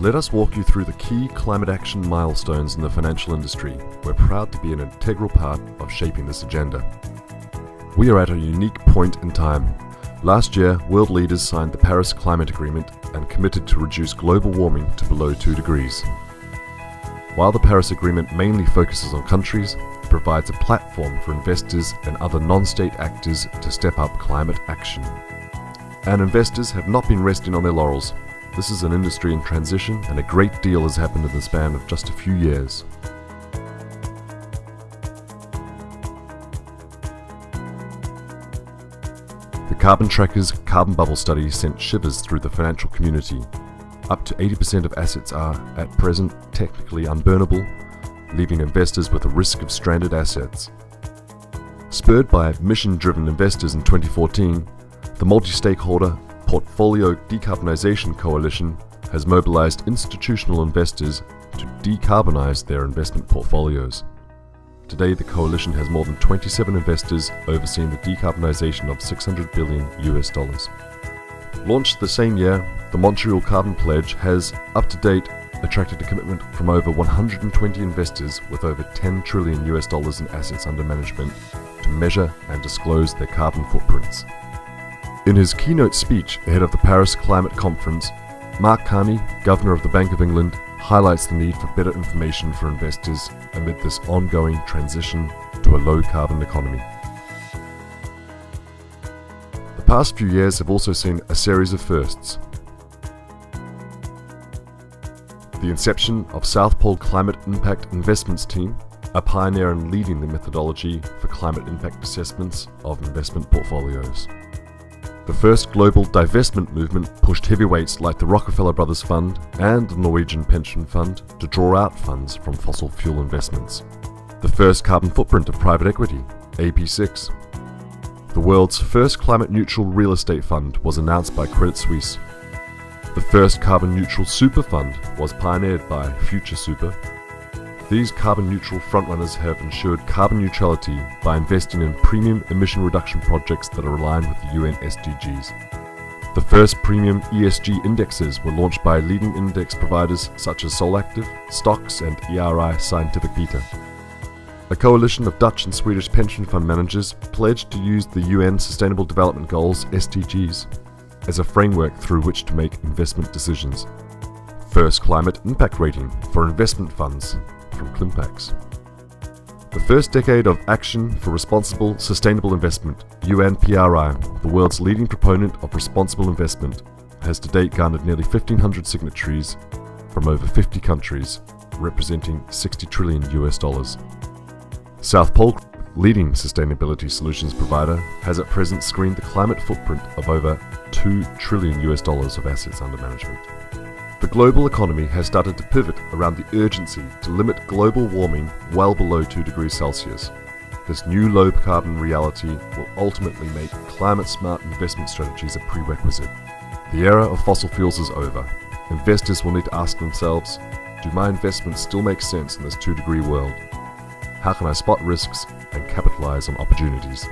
Let us walk you through the key climate action milestones in the financial industry. We're proud to be an integral part of shaping this agenda. We are at a unique point in time. Last year, world leaders signed the Paris Climate Agreement and committed to reduce global warming to below 2 degrees. While the Paris Agreement mainly focuses on countries, it provides a platform for investors and other non-state actors to step up climate action. And investors have not been resting on their laurels. This is an industry in transition, and a great deal has happened in the span of just a few years. The Carbon Tracker's carbon bubble study sent shivers through the financial community. Up to 80% of assets are, at present, technically unburnable, leaving investors with a risk of stranded assets. Spurred by mission-driven investors in 2014, the multi-stakeholder Portfolio Decarbonization Coalition has mobilised institutional investors to decarbonize their investment portfolios. Today, the coalition has more than 27 investors overseeing the decarbonization of $600 billion. Launched the same year, the Montreal Carbon Pledge has, up to date, attracted a commitment from over 120 investors with over $10 trillion in assets under management to measure and disclose their carbon footprints. In his keynote speech ahead of the Paris Climate Conference, Mark Carney, Governor of the Bank of England, highlights the need for better information for investors amid this ongoing transition to a low-carbon economy. The past few years have also seen a series of firsts. The inception of South Pole Climate Impact Investments Team, a pioneer in leading the methodology for climate impact assessments of investment portfolios. The first global divestment movement pushed heavyweights like the Rockefeller Brothers Fund and the Norwegian Pension Fund to draw out funds from fossil fuel investments. The first carbon footprint of private equity, AP6. The world's first climate-neutral real estate fund was announced by Credit Suisse. The first carbon-neutral super fund was pioneered by Future Super. These carbon-neutral frontrunners have ensured carbon neutrality by investing in premium emission reduction projects that are aligned with the UN SDGs. The first premium ESG indexes were launched by leading index providers such as Solactive, Stocks and ERI Scientific Beta. A coalition of Dutch and Swedish pension fund managers pledged to use the UN Sustainable Development Goals SDGs as a framework through which to make investment decisions. First climate impact rating for investment funds from Climpax. The first decade of action for responsible, sustainable investment, UNPRI, the world's leading proponent of responsible investment, has to date garnered nearly 1,500 signatories from over 50 countries, representing $60 trillion. South Pole, leading sustainability solutions provider, has at present screened the climate footprint of over $2 trillion of assets under management. The global economy has started to pivot around the urgency to limit global warming well below 2 degrees Celsius. This new low-carbon reality will ultimately make climate-smart investment strategies a prerequisite. The era of fossil fuels is over. Investors will need to ask themselves, do my investments still make sense in this 2-degree world? How can I spot risks and capitalize on opportunities?